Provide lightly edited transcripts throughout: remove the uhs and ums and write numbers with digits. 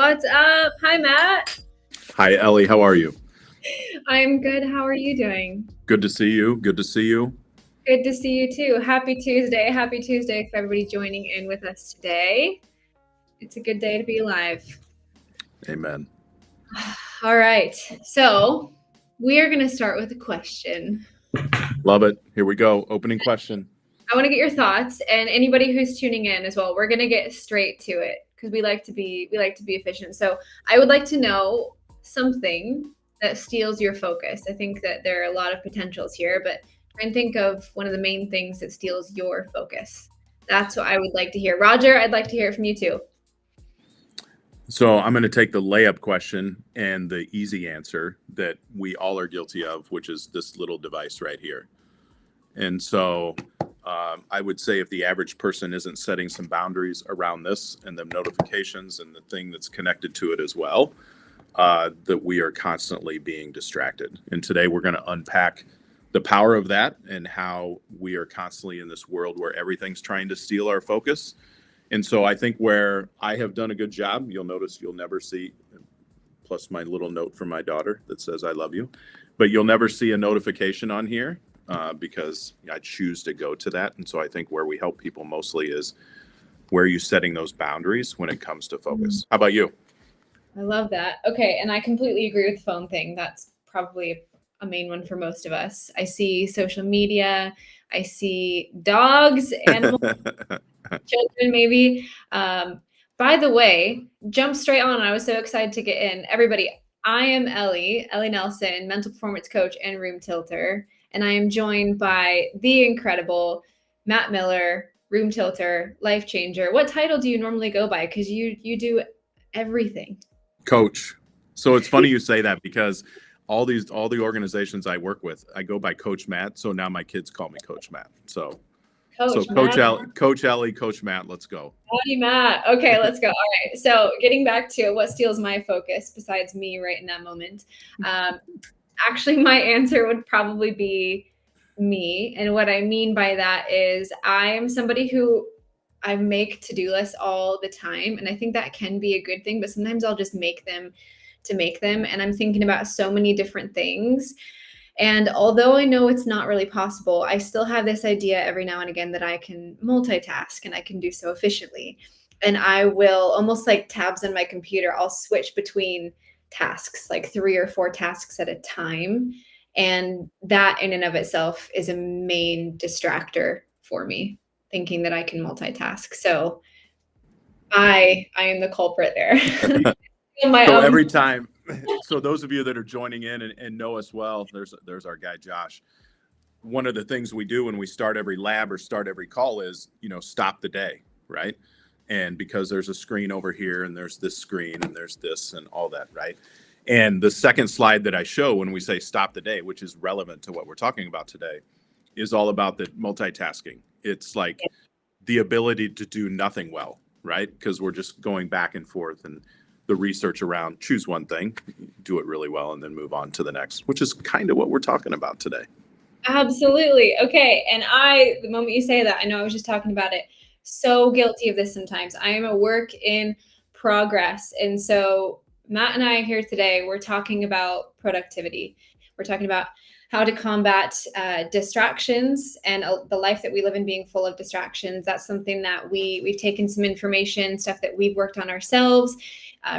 What's up? Hi, Matt. Hi, Ellie. How are you? I'm good. How are you doing? Good to see you. Good to see you. Good to see you too. Happy Tuesday. Happy Tuesday for everybody joining in with us today. It's a good day to be alive. Amen. All right. So we are going to start with a question. Love it. Here we go. Opening question. I want to get your thoughts, and anybody who's tuning in as well. We're going to get straight to it because we like to be efficient. So I would like to know something that steals your focus. I think that there are a lot of potentials here, but try and think of one of the main things that steals your focus. That's what I would like to hear. Roger, I'd like to hear it from you too. So I'm going to take the layup question and the easy answer that we all are guilty of, which is this little device right here. And so I would say if the average person isn't setting some boundaries around this and the notifications and the thing that's connected to it as well, that we are constantly being distracted. And today we're going to unpack the power of that and how we are constantly in this world where everything's trying to steal our focus. And so I think where I have done a good job, you'll notice you'll never see, plus my little note from my daughter that says I love you, but you'll never see a notification on here because I choose to go to that. And so I think where we help people mostly is where are you setting those boundaries when it comes to focus. How about you? I love that. Okay, and I completely agree with the phone thing. That's probably a main one for most of us. I see social media, I see dogs, animals, children maybe. By the way, jump straight on. I was so excited to get in. Everybody, I am Elle Nelson, mental performance coach and room tilter. And I am joined by the incredible Matt Miller, room tilter, life changer. What title do you normally go by? Because you do everything. Coach. So it's funny you say that because all the organizations I work with, I go by Coach Matt. So now my kids call me Coach Matt. So Coach Ellie, Coach Matt, let's go. Howdy, Matt. Okay, let's go. All right. So getting back to what steals my focus besides me right in that moment. Actually, my answer would probably be me. And what I mean by that is I'm somebody who I make to-do lists all the time. And I think that can be a good thing, but sometimes I'll just make them to make them. And I'm thinking about so many different things. And although I know it's not really possible, I still have this idea every now and again that I can multitask and I can do so efficiently. And I will, almost like tabs on my computer, I'll switch between tasks, like 3 or 4 tasks at a time. And that in and of itself is a main distractor for me, thinking that I can multitask. So I am the culprit there. So every time, so those of you that are joining in and know us well, there's our guy Josh. One of the things we do when we start every lab or start every call is, stop the day, right? And because there's a screen over here and there's this screen and there's this and all that, right? And the second slide that I show when we say stop the day, which is relevant to what we're talking about today, is all about the multitasking. It's like the ability to do nothing well, right? Because we're just going back and forth, and the research around choose one thing, do it really well, and then move on to the next, which is kind of what we're talking about today. Absolutely. Okay. And the moment you say that, I know I was just talking about it, so guilty of this sometimes. I am a work in progress. And so Matt and I here today, we're talking about productivity. We're talking about how to combat distractions and the life that we live in being full of distractions. That's something that we've taken some information, stuff that we've worked on ourselves,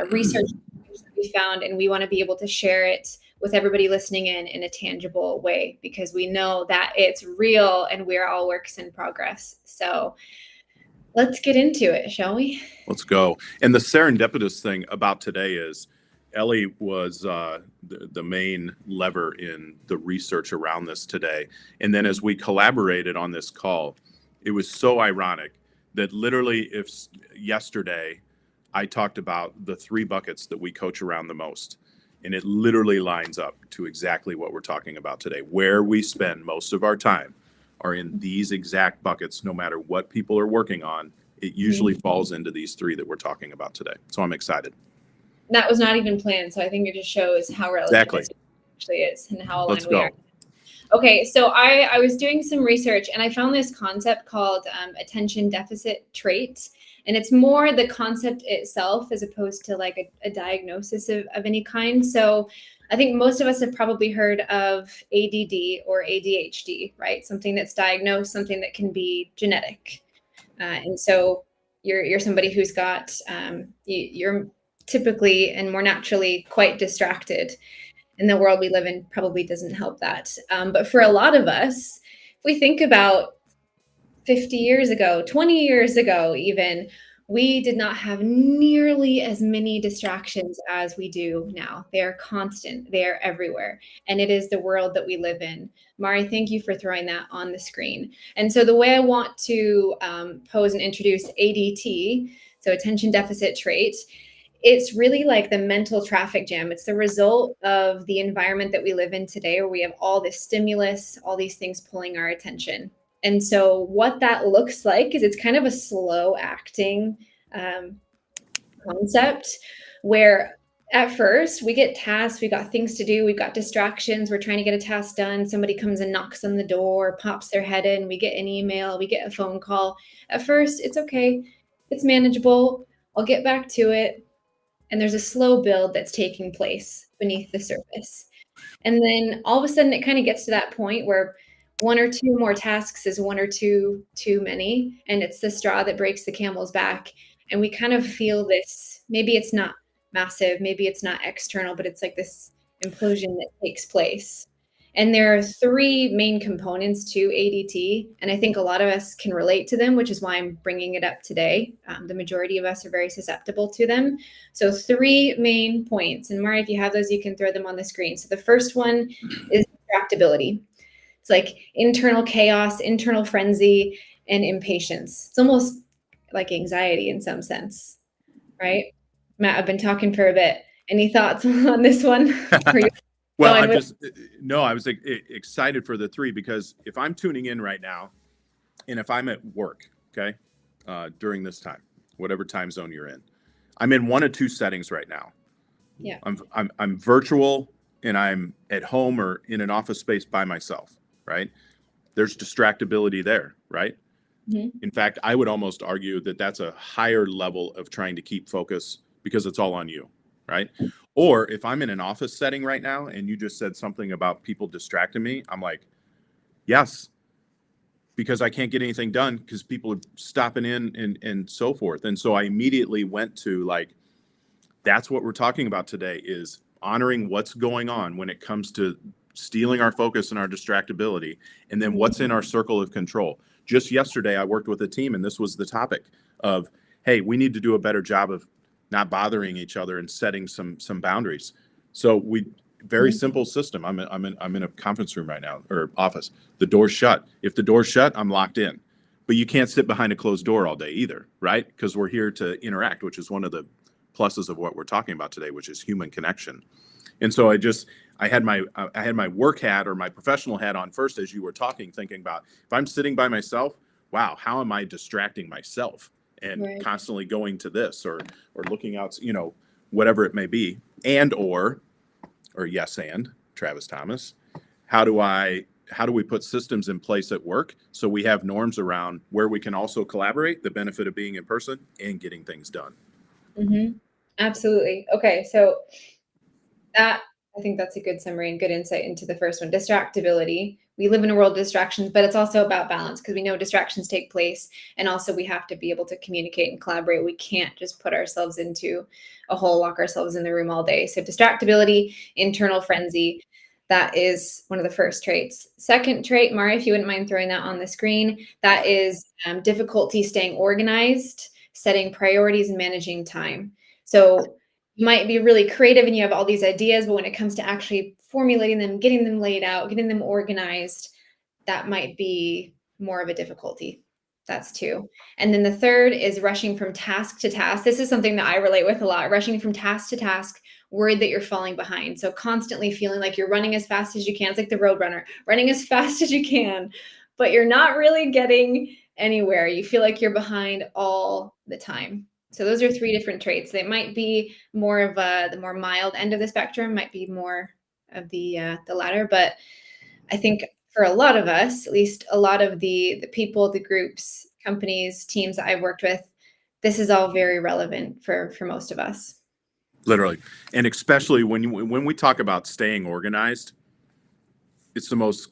research that we found, and we want to be able to share it with everybody listening in a tangible way, because we know that it's real and we're all works in progress. So let's get into it, shall we? Let's go. And the serendipitous thing about today is Ellie was the main lever in the research around this today. And then as we collaborated on this call, it was so ironic that literally if yesterday I talked about the 3 buckets that we coach around the most, and it literally lines up to exactly what we're talking about today. Where we spend most of our time are in these exact buckets, no matter what people are working on. It usually falls into these 3 that we're talking about today. So I'm excited. That was not even planned. So I think it just shows how relevant it actually is and how aligned we are. Okay, so I was doing some research and I found this concept called attention deficit trait. And it's more the concept itself as opposed to like a diagnosis of any kind. So I think most of us have probably heard of ADD or ADHD, right? Something that's diagnosed, something that can be genetic. And so you're somebody who's got you're typically and more naturally quite distracted, and the world we live in probably doesn't help that. But for a lot of us, if we think about 50 years ago, 20 years ago, even, we did not have nearly as many distractions as we do now. They are constant, they are everywhere. And it is the world that we live in. Mari, thank you for throwing that on the screen. And so, the way I want to pose and introduce ADT, so attention deficit trait, it's really like the mental traffic jam. It's the result of the environment that we live in today, where we have all this stimulus, all these things pulling our attention. And so, what that looks like is it's kind of a slow acting concept where at first we get tasks, we got things to do, we've got distractions, we're trying to get a task done. Somebody comes and knocks on the door, pops their head in, we get an email, we get a phone call. At first, it's okay, it's manageable, I'll get back to it. And there's a slow build that's taking place beneath the surface. And then all of a sudden, it kind of gets to that point where one or two more tasks is one or two too many. And it's the straw that breaks the camel's back. And we kind of feel this, maybe it's not massive, maybe it's not external, but it's like this implosion that takes place. And there are three main components to ADT. And I think a lot of us can relate to them, which is why I'm bringing it up today. The majority of us are very susceptible to them. So three main points. And Mari, if you have those, you can throw them on the screen. So the first one is distractibility. It's like internal chaos, internal frenzy, and impatience. It's almost like anxiety in some sense, right? Matt, I've been talking for a bit. Any thoughts on this one? Well, I'm just, no, I was excited for the three, because if I'm tuning in right now and if I'm at work, okay, during this time, whatever time zone you're in, I'm in one of two settings right now. Yeah. I'm virtual and I'm at home or in an office space by myself, right? There's distractibility there, right? Mm-hmm. In fact, I would almost argue that that's a higher level of trying to keep focus because it's all on you, right? Or if I'm in an office setting right now and you just said something about people distracting me, I'm like, yes, because I can't get anything done because people are stopping in and so forth. And so I immediately went to like, that's what we're talking about today, is honoring what's going on when it comes to stealing our focus and our distractibility, and then what's in our circle of control. Just yesterday, I worked with a team and this was the topic of, hey, we need to do a better job of not bothering each other and setting some boundaries. So very simple system. I'm in a conference room right now, or office. The door's shut. If the door's shut, I'm locked in. But you can't sit behind a closed door all day either, right? Because we're here to interact, which is one of the pluses of what we're talking about today, which is human connection. And so I had my work hat or my professional hat on first as you were talking, thinking about, if I'm sitting by myself, wow, how am I distracting myself? And constantly going to this or looking out, whatever it may be, and yes, and Travis Thomas, how do we put systems in place at work so we have norms around where we can also collaborate, the benefit of being in person and getting things done. Mm-hmm. Absolutely. Okay, so I think that's a good summary and good insight into the first one, distractibility. We live in a world of distractions, but it's also about balance, because we know distractions take place, and also we have to be able to communicate and collaborate. We can't just put ourselves into a hole, lock ourselves in the room all day. So distractibility, internal frenzy, that is one of the first traits. Second trait, Mari, if you wouldn't mind throwing that on the screen, that is difficulty staying organized, setting priorities, and managing time. So you might be really creative and you have all these ideas, but when it comes to actually formulating them, getting them laid out, getting them organized, that might be more of a difficulty. That's two. And then the third is rushing from task to task. This is something that I relate with a lot, rushing from task to task, worried that you're falling behind. So constantly feeling like you're running as fast as you can. It's like the road runner, running as fast as you can, but you're not really getting anywhere. You feel like you're behind all the time. So those are three different traits. They might be more of the more mild end of the spectrum, might be more of the latter. But I think for a lot of us, at least a lot of the people, the groups, companies, teams that I've worked with, this is all very relevant for most of us. Literally. And especially when we talk about staying organized, it's the most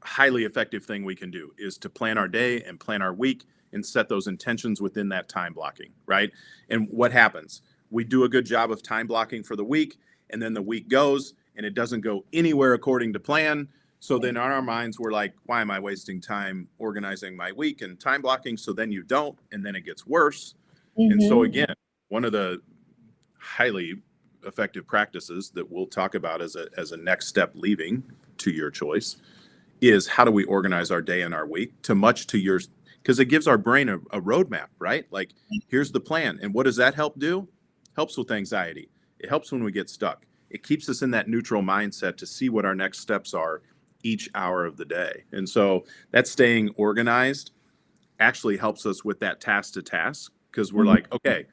highly effective thing we can do is to plan our day and plan our week and set those intentions within that time blocking, right? And what happens? We do a good job of time blocking for the week, and then the week goes and it doesn't go anywhere according to plan. So then on our minds, we're like, why am I wasting time organizing my week and time blocking? So then you don't, and then it gets worse. And so again, one of the highly effective practices that we'll talk about as a next step, leaving to your choice, is how do we organize our day and our week to yours, because it gives our brain a roadmap, right? Like, here's the plan. And what does that help do? Helps with anxiety. It helps when we get stuck. It keeps us in that neutral mindset to see what our next steps are each hour of the day. And so that staying organized actually helps us with that task to task, because we're like, okay,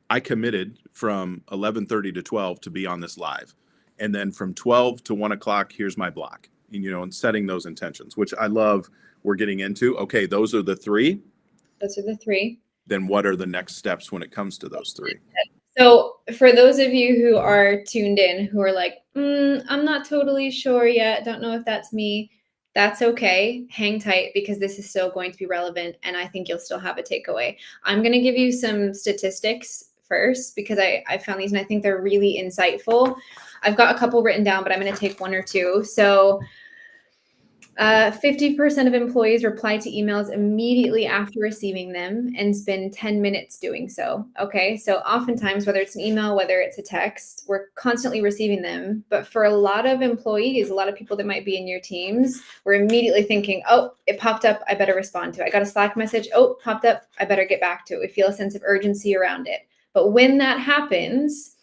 I committed from 11:30 to 12 to be on this live. And then from 12 to 1 o'clock, here's my block. And setting those intentions, which I love, we're getting into. Okay, those are the three. Those are the three. Then what are the next steps when it comes to those three? So for those of you who are tuned in, who are like, I'm not totally sure yet, don't know if that's me, that's okay. Hang tight, because this is still going to be relevant, and I think you'll still have a takeaway. I'm going to give you some statistics first, because I found these and I think they're really insightful. I've got a couple written down, but I'm going to take one or two. So 50% of employees reply to emails immediately after receiving them and spend 10 minutes doing so. Okay, so oftentimes, whether it's an email, whether it's a text, we're constantly receiving them. But for a lot of employees, a lot of people that might be in your teams, we're immediately thinking, oh, it popped up, I better respond to it. I got a Slack message, oh, popped up, I better get back to it. We feel a sense of urgency around it. But when that happens,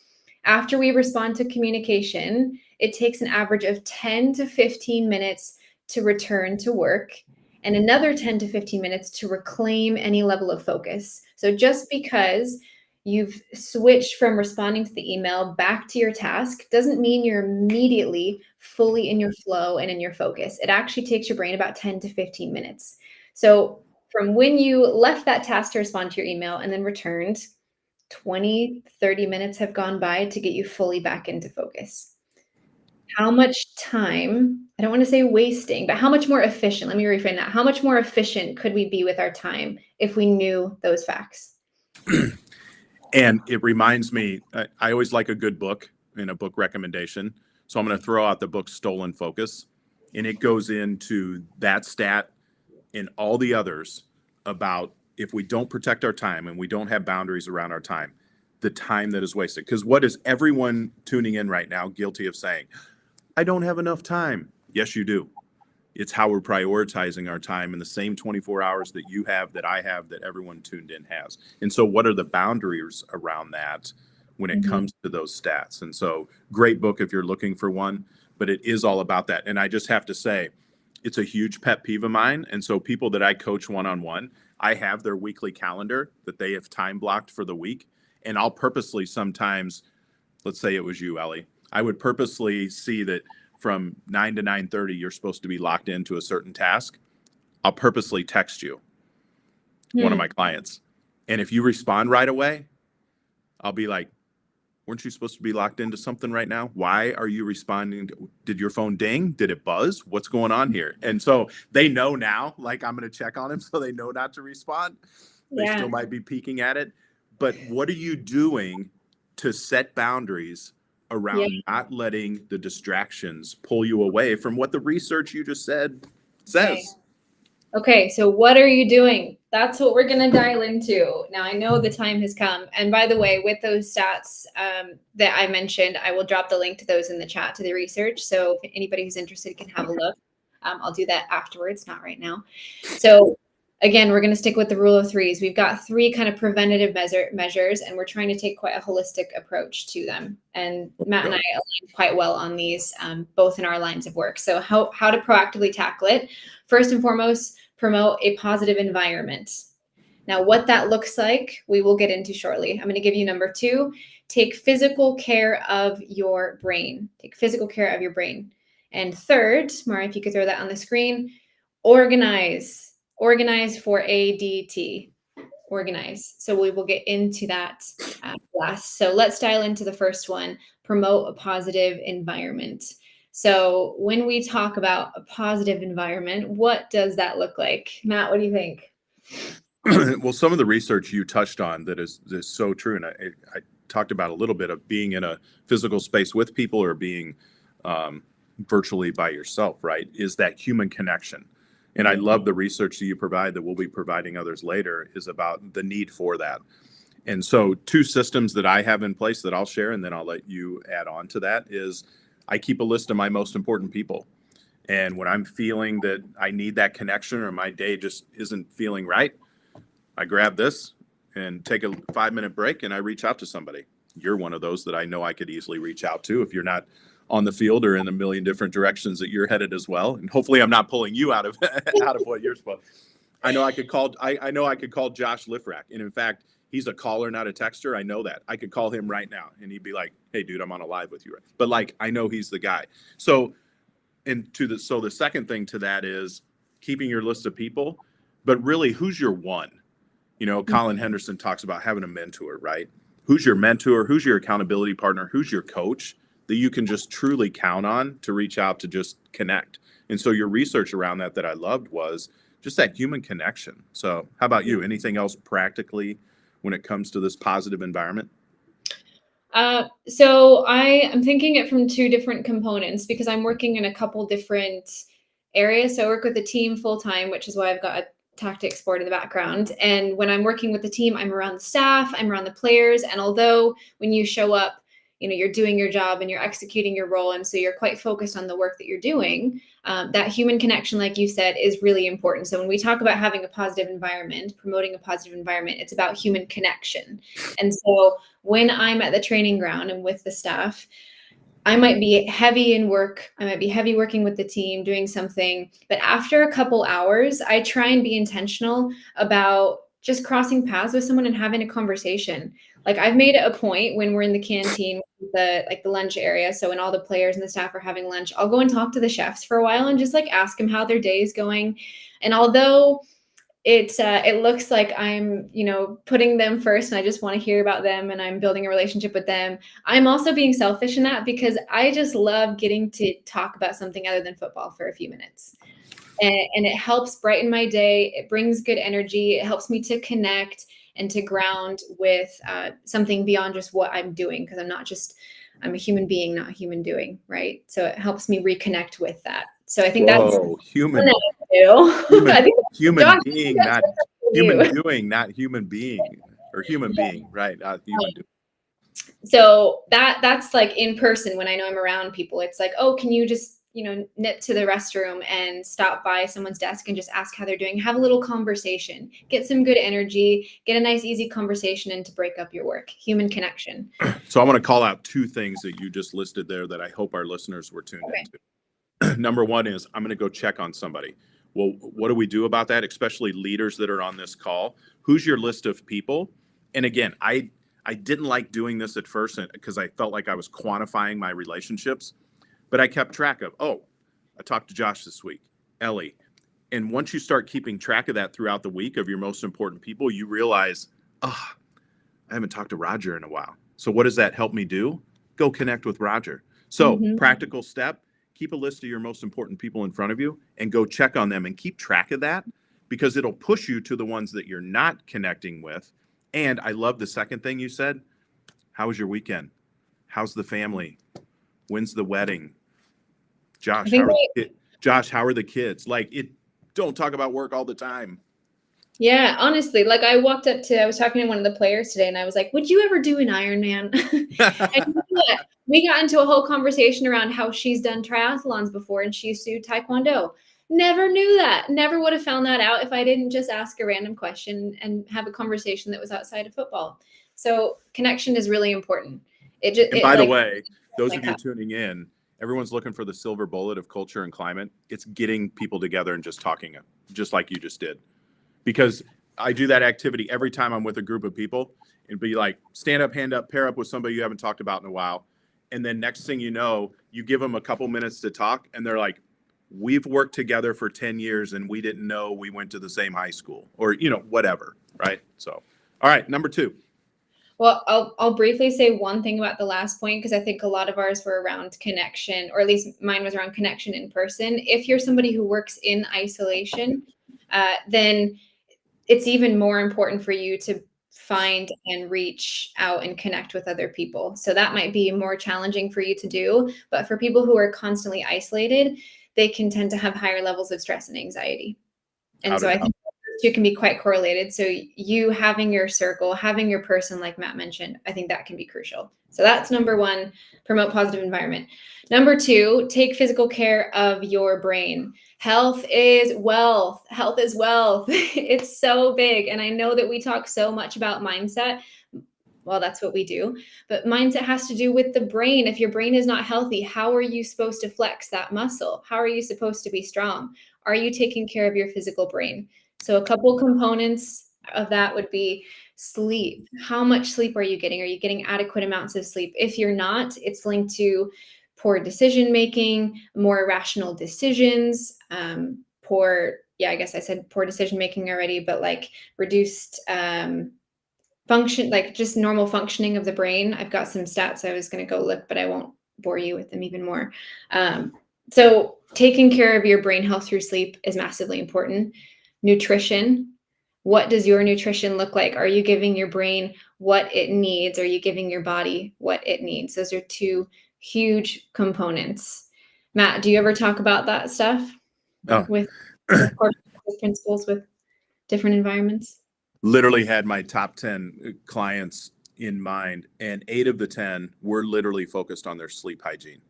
after we respond to communication, it takes an average of 10 to 15 minutes to return to work, and another 10 to 15 minutes to reclaim any level of focus. So just because you've switched from responding to the email back to your task doesn't mean you're immediately fully in your flow and in your focus. It actually takes your brain about 10 to 15 minutes. So from when you left that task to respond to your email and then returned, 20, 30 minutes have gone by to get you fully back into focus. How much time, I don't want to say wasting, but how much more efficient, let me reframe that. How much more efficient could we be with our time if we knew those facts? And it reminds me, I always like a good book and a book recommendation. So I'm going to throw out the book Stolen Focus. And it goes into that stat and all the others about if we don't protect our time and we don't have boundaries around our time, the time that is wasted. Because what is everyone tuning in right now guilty of saying? I don't have enough time. Yes, you do. It's how we're prioritizing our time in the same 24 hours that you have, that I have, that everyone tuned in has. And so what are the boundaries around that when it comes to those stats? And so great book if you're looking for one, but it is all about that. And I just have to say, it's a huge pet peeve of mine. And so people that I coach one-on-one, I have their weekly calendar that they have time blocked for the week. And I'll purposely sometimes, let's say it was you, Ellie, I would purposely see that from 9 to 9:30, you're supposed to be locked into a certain task. I'll purposely text you, one of my clients. And if you respond right away, I'll be like, weren't you supposed to be locked into something right now? Why are you responding? Did your phone ding? Did it buzz? What's going on here? And so they know now, like, I'm going to check on them so they know not to respond. They still might be peeking at it. But what are you doing to set boundaries around not letting the distractions pull you away from what the research you just said says? Okay, so what are you doing? That's what we're going to dial into. Now, I know the time has come. And by the way, with those stats that I mentioned, I will drop the link to those in the chat, to the research. So if anybody who's interested can have a look. I'll do that afterwards, not right now. So again, we're going to stick with the rule of threes. We've got three kind of preventative measures, and we're trying to take quite a holistic approach to them. And Matt and I align quite well on these, both in our lines of work. So how to proactively tackle it. First and foremost, promote a positive environment. Now, what that looks like, we will get into shortly. I'm going to give you number 2. Take physical care of your brain. Take physical care of your brain. And third, Mara, if you could throw that on the screen, organize. Organize for ADT. organize. So we will get into that last. So let's dial into the first one, promote a positive environment. So when we talk about a positive environment, what does that look like? Matt, what do you think? Well, some of the research you touched on that is so true, and I talked about a little bit of being in a physical space with people or being virtually by yourself, right? Is that human connection. And I love the research that you provide that we'll be providing others later is about the need for that. And so two systems that I have in place that I'll share, and then I'll let you add on to that, is I keep a list of my most important people. And when I'm feeling that I need that connection or my day just isn't feeling right, I grab this and take a 5-minute break and I reach out to somebody. You're one of those that I know I could easily reach out to if you're not on the field or in a million different directions that you're headed as well. And hopefully I'm not pulling you out of what you're supposed. I know I could call Josh Lifrak. And in fact, he's a caller, not a texter. I know that. I could call him right now and he'd be like, "Hey dude, I'm on a live with you." But like, I know he's the guy. So the second thing to that is keeping your list of people, but really who's your one? Colin Henderson talks about having a mentor, right? Who's your mentor? Who's your accountability partner? Who's your coach that you can just truly count on to reach out to just connect? And so your research around that I loved was just that human connection. So how about you? Anything else practically when it comes to this positive environment? So I am thinking it from two different components because I'm working in a couple different areas. So I work with a team full time, which is why I've got a tactics board in the background. And when I'm working with the team, I'm around the staff, I'm around the players. And although when you show up, you're doing your job and you're executing your role. And so you're quite focused on the work that you're doing. That human connection, like you said, is really important. So when we talk about having a positive environment, promoting a positive environment, it's about human connection. And so when I'm at the training ground and with the staff, I might be heavy in work. I might be heavy working with the team, doing something. But after a couple hours, I try and be intentional about just crossing paths with someone and having a conversation. Like I've made it a point when we're in the canteen, the lunch area. So when all the players and the staff are having lunch, I'll go and talk to the chefs for a while and just like ask them how their day is going. And although it looks like I'm, putting them first and I just want to hear about them and I'm building a relationship with them, I'm also being selfish in that because I just love getting to talk about something other than football for a few minutes. And it helps brighten my day. It brings good energy. It helps me to connect and to ground with something beyond just what I'm doing because I'm a human being, not a human doing, right? So it helps me reconnect with that. So I think that's human being, not human doing, not human being, or human being, right? Not human doing. So that's like in person when I know I'm around people. It's like, oh, can you just nip to the restroom and stop by someone's desk and just ask how they're doing, have a little conversation, get some good energy, get a nice easy conversation and to break up your work. Human connection. So I want to call out two things that you just listed there that I hope our listeners were tuned into. Number one is I'm going to go check on somebody. Well, what do we do about that? Especially leaders that are on this call. Who's your list of people? And again, I didn't like doing this at first because I felt like I was quantifying my relationships, but I kept track of, I talked to Josh this week, Ellie. And once you start keeping track of that throughout the week of your most important people, you realize, I haven't talked to Roger in a while. So what does that help me do? Go connect with Roger. So practical step, keep a list of your most important people in front of you and go check on them and keep track of that because it'll push you to the ones that you're not connecting with. And I love the second thing you said. How was your weekend? How's the family? When's the wedding? Josh, how are the kids? Like don't talk about work all the time. Yeah, honestly, like I was talking to one of the players today and I was like, would you ever do an Ironman? And we got into a whole conversation around how she's done triathlons before and she used to do Taekwondo. Never knew that. Never would have found that out if I didn't just ask a random question and have a conversation that was outside of football. So connection is really important. By the way, those of you tuning in, everyone's looking for the silver bullet of culture and climate. It's getting people together and just talking, just like you just did. Because I do that activity every time I'm with a group of people and be like, stand up, hand up, pair up with somebody you haven't talked about in a while. And then next thing you know, you give them a couple minutes to talk and they're like, we've worked together for 10 years and we didn't know we went to the same high school, or, whatever. Right. So, all right. Number 2. Well, I'll briefly say one thing about the last point, because I think a lot of ours were around connection, or at least mine was around connection in person. If you're somebody who works in isolation, then it's even more important for you to find and reach out and connect with other people. So that might be more challenging for you to do. But for people who are constantly isolated, they can tend to have higher levels of stress and anxiety. And so I think those two can be quite correlated. So you having your circle, having your person, like Matt mentioned, I think that can be crucial. So that's number 1, promote positive environment. Number 2, take physical care of your brain. Health is wealth. Health is wealth. It's so big. And I know that we talk so much about mindset. Well, that's what we do. But mindset has to do with the brain. If your brain is not healthy, how are you supposed to flex that muscle? How are you supposed to be strong? Are you taking care of your physical brain? So a couple components of that would be sleep. How much sleep are you getting? Are you getting adequate amounts of sleep? If you're not, it's linked to poor decision making, more irrational decisions, I guess I said poor decision making already, but like reduced function, like just normal functioning of the brain. I've got some stats I was going to go look, but I won't bore you with them even more. So taking care of your brain health through sleep is massively important. Nutrition. What does your nutrition look like? Are you giving your brain what it needs? Are you giving your body what it needs? Those are 2 huge components. Matt, do you ever talk about that stuff with principles with different environments? Literally had my top 10 clients in mind, and 8 of the 10 were literally focused on their sleep hygiene,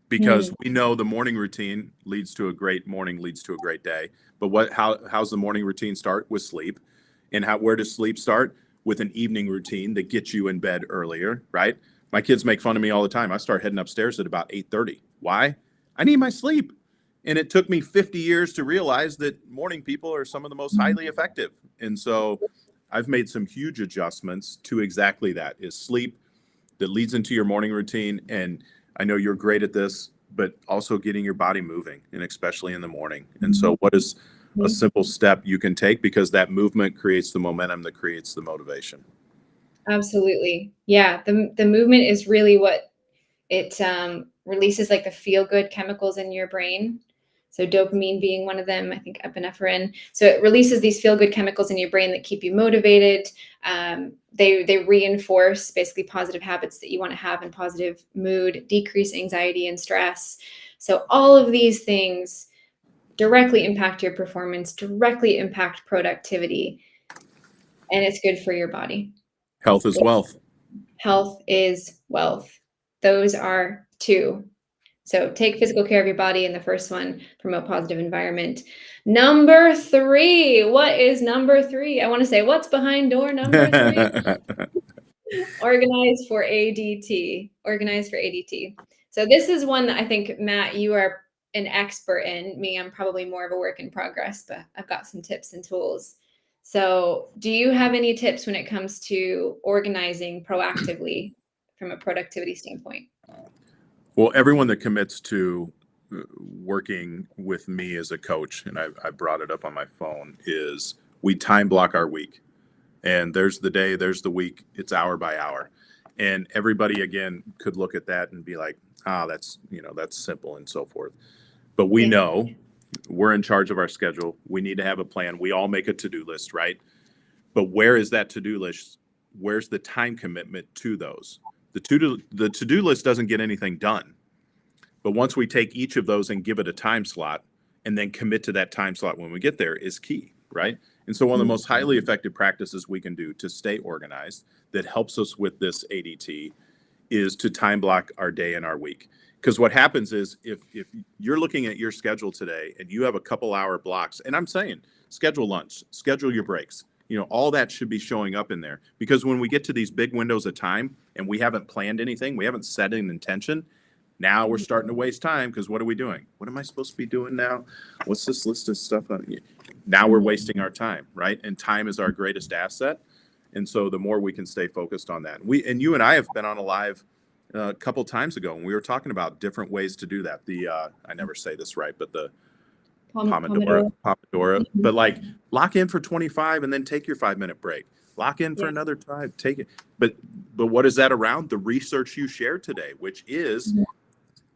because we know the morning routine leads to a great morning, leads to a great day. But how's the morning routine start? With sleep. And where does sleep start? With an evening routine that gets you in bed earlier, right? My kids make fun of me all the time. I start heading upstairs at about 8:30. Why? I need my sleep. And it took me 50 years to realize that morning people are some of the most highly effective. And so I've made some huge adjustments to exactly that, is sleep that leads into your morning routine. And I know you're great at this, but also getting your body moving, and especially in the morning. And so what is a simple step you can take? Because that movement creates the momentum that creates the motivation. Absolutely. Yeah. The movement is really what it releases, like the feel good chemicals in your brain. So dopamine being one of them, I think epinephrine. So it releases these feel good chemicals in your brain that keep you motivated. They reinforce basically positive habits that you want to have, and positive mood, decrease anxiety and stress. So all of these things directly impact your performance, directly impact productivity, and it's good for your body. Health is wealth. Health is wealth. Those are 2. So take physical care of your body. And the first one, promote positive environment. Number 3, what is number 3? I want to say, what's behind door number 3? Organize for ADT. Organize for ADT. So this is one that I think, Matt, you are an expert in. Me, I'm probably more of a work in progress, but I've got some tips and tools. So do you have any tips when it comes to organizing proactively from a productivity standpoint? Well, everyone that commits to working with me as a coach, and I brought it up on my phone, is we time block our week. And there's the day, there's the week, it's hour by hour. And everybody, again, could look at that and be like, that's simple and so forth. But we know we're in charge of our schedule. We need to have a plan. We all make a to-do list, right? But where is that to-do list? Where's the time commitment to those? The to-do list doesn't get anything done. But once we take each of those and give it a time slot, and then commit to that time slot when we get there, is key, right? And so one of the most highly effective practices we can do to stay organized that helps us with this ADT is to time block our day and our week. Because what happens is, if you're looking at your schedule today and you have a couple hour blocks, and I'm saying schedule lunch, schedule your breaks, all that should be showing up in there. Because when we get to these big windows of time and we haven't planned anything, we haven't set an intention, now we're starting to waste time. Because what are we doing? What am I supposed to be doing now? What's this list of stuff? Now we're wasting our time, right? And time is our greatest asset. And so the more we can stay focused on that. You and I have been on a live a couple times ago, and we were talking about different ways to do that. The I never say this right, but the Pomodoro. Pomodoro. Mhm. But like lock in for 25 and then take your 5-minute break. Lock in for Yeah. another time, take it. But what is that around? The research you shared today, which is Mhm.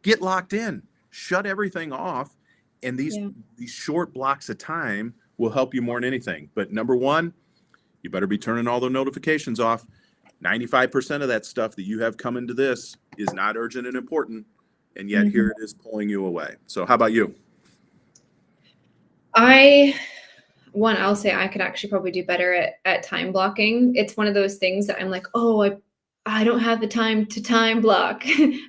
get locked in, shut everything off, and Yeah. these short blocks of time will help you more than anything. But number one, you better be turning all the notifications off. 95% of that stuff that you have coming to this is not urgent and important, and yet Mhm. here it is pulling you away. So how about you? I'll say I could actually probably do better at time blocking. It's one of those things that I'm like, oh, I don't have the time to time block.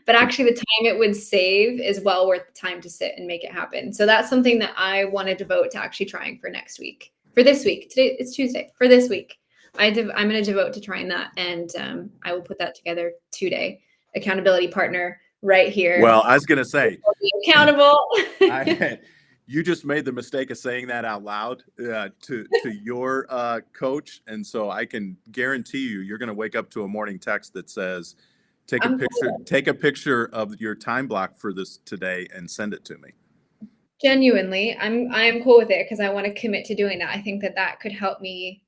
But actually the time it would save is well worth the time to sit and make it happen. So that's something that I want to devote to actually trying for next week. For this week. Today it's Tuesday. For this week. I'm going to devote to trying that, and I will put that together today. Accountability partner right here. Well, I was gonna say, Be accountable. I you just made the mistake of saying that out loud to your coach, and so I can guarantee you're going to wake up to a morning text that says, I'm take a picture of your time block for this today and send it to me." Genuinely, I am cool with it because I want to commit to doing that. I think that that could help me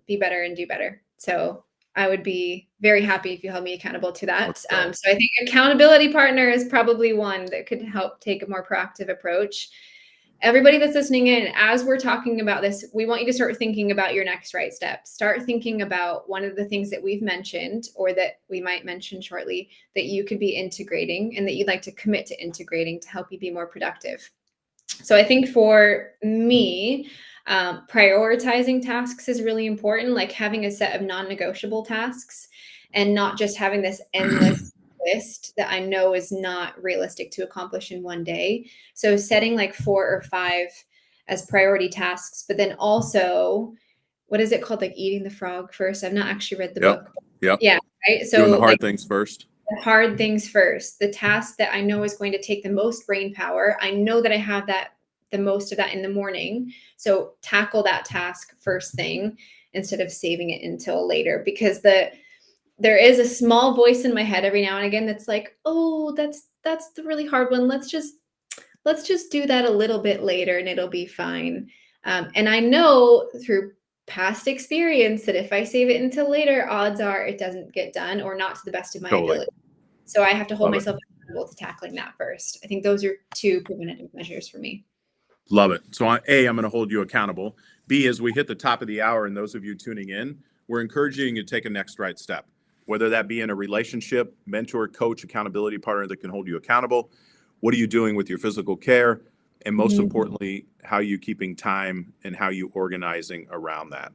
be better and do better. So I would be very happy if you held me accountable to that. Let's go. So I think accountability partner is probably one that could help take a more proactive approach. Everybody that's listening in, as we're talking about this, we want you to start thinking about your next right step. Start thinking about one of the things that we've mentioned or that we might mention shortly that you could be integrating and that you'd like to commit to integrating to help you be more productive. So I think for me, prioritizing tasks is really important, like having a set of non-negotiable tasks and not just having this endless list that I know is not realistic to accomplish in one day. So setting like 4 or 5 as priority tasks, but then also, what is it called? Like eating the frog first. I've not actually read the Yep. book. Yep. Yeah, right. Doing the So like hard things first. the hard things first, the task that I know is going to take the most brain power. I know that I have the most of that in the morning. So tackle that task first thing instead of saving it until later, because there is a small voice in my head every now and again that's like, "Oh, that's the really hard one. Let's just do that a little bit later and it'll be fine." And I know through past experience that if I save it until later, odds are it doesn't get done or not to the best of my Totally. ability. So I have to hold Love it. myself accountable to tackling that first. I think those are 2 preventative measures for me. Love it. So, A, I'm going to hold you accountable. B, as we hit the top of the hour, and those of you tuning in, we're encouraging you to take a next right step, whether that be in a relationship, mentor, coach, accountability partner that can hold you accountable. What are you doing with your physical care? And most Mhm. importantly, how are you keeping time and how are you organizing around that?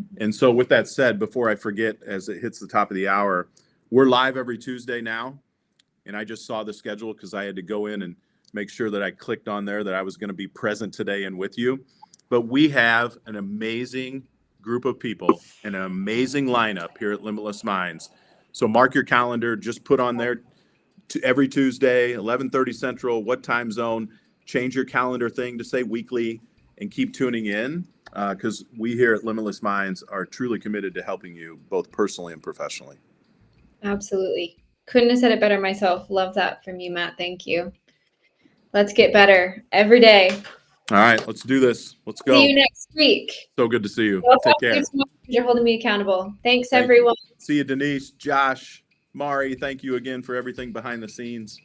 Mhm. And so, with that said, before I forget, as it hits the top of the hour, we're live every Tuesday now. And I just saw the schedule because I had to go in and make sure that I clicked on there that I was going to be present today and with you. But we have an amazing group of people and an amazing lineup here at Limitless Minds. So mark your calendar, just put on there to every Tuesday, 11:30 Central, what time zone, change your calendar thing to say weekly and keep tuning in because we here at Limitless Minds are truly committed to helping you both personally and professionally. Absolutely. Couldn't have said it better myself. Love that from you, Matt. Thank you. Let's get better every day. All right, let's do this. Let's See go. you next week. So good to see you. Well, Take thank you care. so much because you're holding me accountable. Thanks, Thank you. everyone. See you, Denise, Josh, Mari. Thank you again for everything behind the scenes.